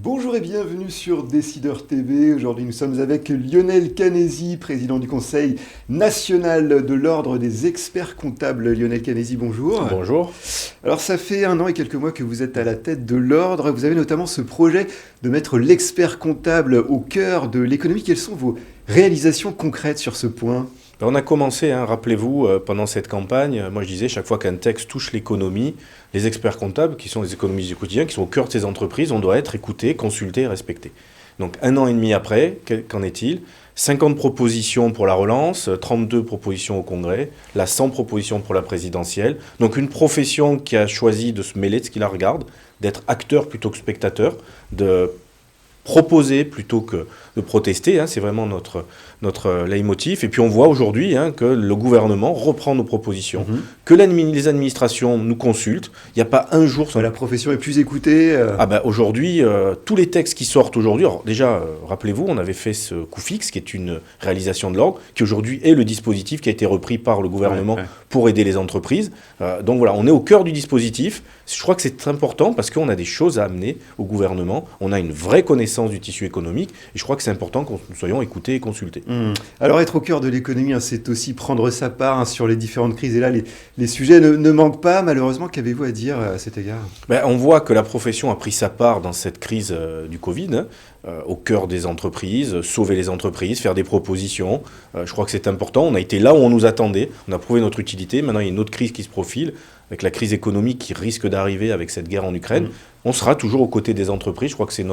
Bonjour et bienvenue sur Décideur TV. Aujourd'hui, nous sommes avec Lionel Canesi, président du Conseil national de l'Ordre des experts comptables. Lionel Canesi, bonjour. Bonjour. Alors, ça fait 1 an et quelques mois que vous êtes à la tête de l'Ordre. Vous avez notamment ce projet de mettre l'expert comptable au cœur de l'économie. Quelles sont vos réalisations concrètes sur ce point ? On a commencé, rappelez-vous, pendant cette campagne, moi je disais, chaque fois qu'un texte touche l'économie, les experts comptables, qui sont les économistes du quotidien, qui sont au cœur de ces entreprises, on doit être écoutés, consultés, respectés. Donc 1 an et demi après, qu'en est-il ? 50 propositions pour la relance, 32 propositions au Congrès, là 100 propositions pour la présidentielle. Donc une profession qui a choisi de se mêler de ce qui la regarde, d'être acteur plutôt que spectateur, de proposer plutôt que de protester, c'est vraiment notre leitmotiv. Et puis on voit aujourd'hui que le gouvernement reprend nos propositions, que les administrations nous consultent. Il n'y a pas un jour... La profession est plus écoutée. Aujourd'hui, tous les textes qui sortent aujourd'hui... Alors déjà, rappelez-vous, on avait fait ce coup fixe, qui est une réalisation de l'ordre, qui aujourd'hui est le dispositif qui a été repris par le gouvernement pour aider les entreprises. Donc voilà, on est au cœur du dispositif. Je crois que c'est important parce qu'on a des choses à amener au gouvernement. On a une vraie connaissance du tissu économique. Et je crois que c'est important que nous soyons écoutés et consultés. Alors être au cœur de l'économie, c'est aussi prendre sa part sur les différentes crises. Et là, les sujets ne manquent pas, malheureusement. Qu'avez-vous à dire à cet égard ? On voit que la profession a pris sa part dans cette crise du Covid, au cœur des entreprises, sauver les entreprises, faire des propositions. Je crois que c'est important. On a été là où on nous attendait. On a prouvé notre utilité. Maintenant, il y a une autre crise qui se profile, avec la crise économique qui risque d'arriver avec cette guerre en Ukraine. On sera toujours aux côtés des entreprises. Je crois que c'est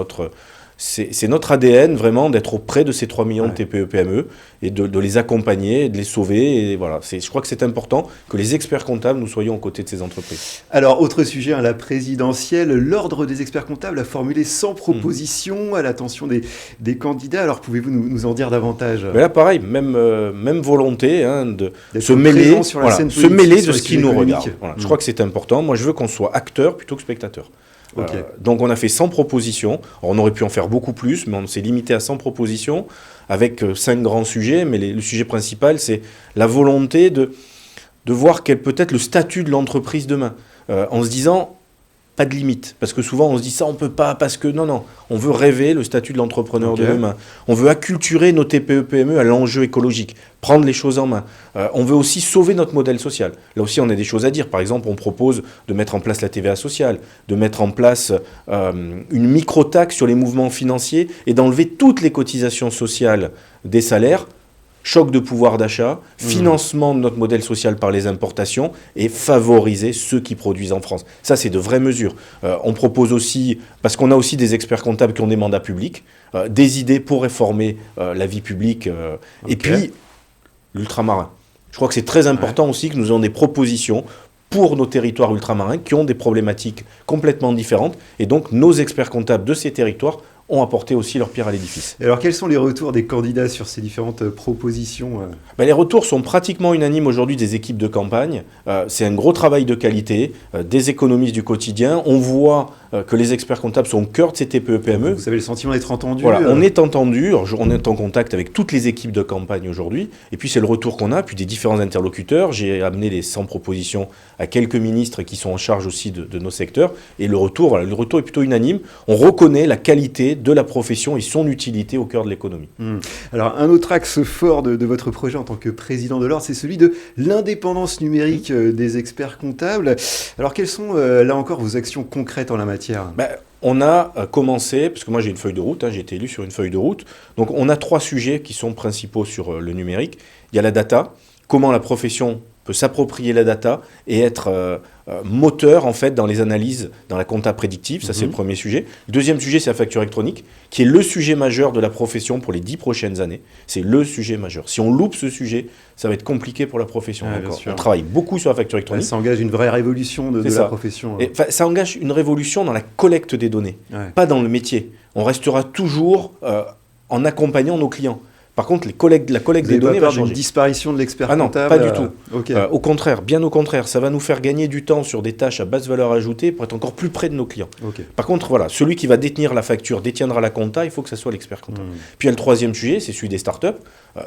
notre ADN vraiment d'être auprès de ces 3 millions de TPE-PME et de les accompagner, et de les sauver. Et voilà, je crois que c'est important que les experts comptables, nous soyons aux côtés de ces entreprises. Alors, autre sujet, la présidentielle, l'Ordre des experts comptables a formulé 100 propositions à l'attention des candidats. Alors, pouvez-vous nous en dire davantage ? Là, pareil, même volonté de se mêler, se mêler de ce qui nous regarde. Voilà. Je crois que c'est important. Moi, je veux qu'on soit acteur plutôt que spectateur. Donc on a fait 100 propositions. Alors, on aurait pu en faire beaucoup plus, mais on s'est limité à 100 propositions avec 5 grands sujets. Mais le sujet principal, c'est la volonté de voir quel peut être le statut de l'entreprise demain. En se disant, pas de limite. Parce que souvent, on se dit ça, on ne peut pas, parce que... Non, on veut rêver le statut de l'entrepreneur de demain. On veut acculturer nos TPE-PME à l'enjeu écologique, prendre les choses en main. On veut aussi sauver notre modèle social. Là aussi, on a des choses à dire. Par exemple, on propose de mettre en place la TVA sociale, de mettre en place une micro-taxe sur les mouvements financiers et d'enlever toutes les cotisations sociales des salaires. Choc de pouvoir d'achat, financement de notre modèle social par les importations et favoriser ceux qui produisent en France. Ça, c'est de vraies mesures. On propose aussi, parce qu'on a aussi des experts comptables qui ont des mandats publics, des idées pour réformer la vie publique. Et puis, l'ultramarin. Je crois que c'est très important aussi que nous ayons des propositions pour nos territoires ultramarins qui ont des problématiques complètement différentes. Et donc, nos experts comptables de ces territoires ont apporté aussi leur pierre à l'édifice. Et alors, quels sont les retours des candidats sur ces différentes propositions ? Les retours sont pratiquement unanimes aujourd'hui des équipes de campagne. C'est un gros travail de qualité, des économistes du quotidien. On voit que les experts comptables sont au cœur de ces TPE-PME. Vous avez le sentiment d'être entendu ? Voilà, on est entendu. On est en contact avec toutes les équipes de campagne aujourd'hui. Et puis, c'est le retour qu'on a, puis des différents interlocuteurs. J'ai amené les 100 propositions à quelques ministres qui sont en charge aussi de nos secteurs. Et le retour est plutôt unanime. On reconnaît la qualité de la profession et son utilité au cœur de l'économie. Alors, un autre axe fort de votre projet en tant que président de l'Ordre, c'est celui de l'indépendance numérique des experts comptables. Alors, quelles sont, là encore, vos actions concrètes en la matière ? On a commencé, parce que moi j'ai une feuille de route, j'ai été élu sur une feuille de route, donc on a 3 sujets qui sont principaux sur le numérique. Il y a la data, comment la profession peut s'approprier la data et être moteur en fait dans les analyses, dans la compta prédictive, ça c'est le premier sujet. Le deuxième sujet, c'est la facture électronique, qui est le sujet majeur de la profession pour les 10 prochaines années. C'est le sujet majeur. Si on loupe ce sujet, ça va être compliqué pour la profession. On travaille beaucoup sur la facture électronique. Ça engage une vraie révolution de la profession. Et, ça engage une révolution dans la collecte des données, pas dans le métier. On restera toujours en accompagnant nos clients. Par contre, la collecte des données va changer. D'une disparition de l'expert comptable ? Pas du tout. Au contraire, bien au contraire, ça va nous faire gagner du temps sur des tâches à basse valeur ajoutée pour être encore plus près de nos clients. Par contre, celui qui va détenir la facture, détiendra la compta, il faut que ça soit l'expert comptable. Puis il y a le troisième sujet, c'est celui des startups.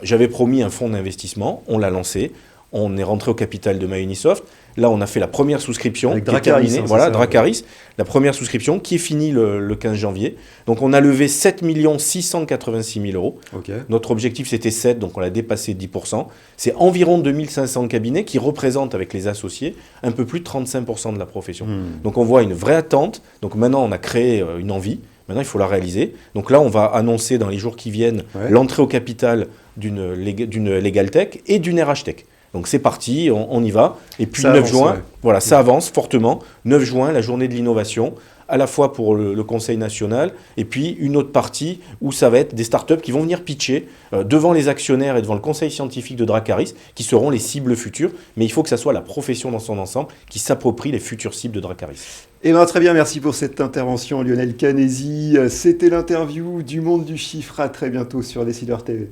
J'avais promis un fonds d'investissement, on l'a lancé. on est rentré au capital de MyUnisoft. Là, on a fait la première souscription. Avec Dracaris. Voilà, Dracaris, la première souscription qui est finie le 15 janvier. Donc, on a levé 7 686 000 euros. Okay. Notre objectif, c'était 7, donc on l'a dépassé de 10%. C'est environ 2500 cabinets qui représentent, avec les associés, un peu plus de 35% de la profession. Donc, on voit une vraie attente. Donc, maintenant, on a créé une envie. Maintenant, il faut la réaliser. Donc là, on va annoncer dans les jours qui viennent l'entrée au capital d'une Legal Tech et d'une RH Tech. Donc c'est parti, on y va. Et puis ça 9 avance, juin, voilà, ça avance fortement. 9 juin, la journée de l'innovation, à la fois pour le Conseil national, et puis une autre partie où ça va être des startups qui vont venir pitcher devant les actionnaires et devant le Conseil scientifique de Dracaris, qui seront les cibles futures. Mais il faut que ça soit la profession dans son ensemble qui s'approprie les futures cibles de Dracaris. Eh bien, très bien, merci pour cette intervention, Lionel Canesi. C'était l'interview du Monde du Chiffre. À très bientôt sur Décideur TV.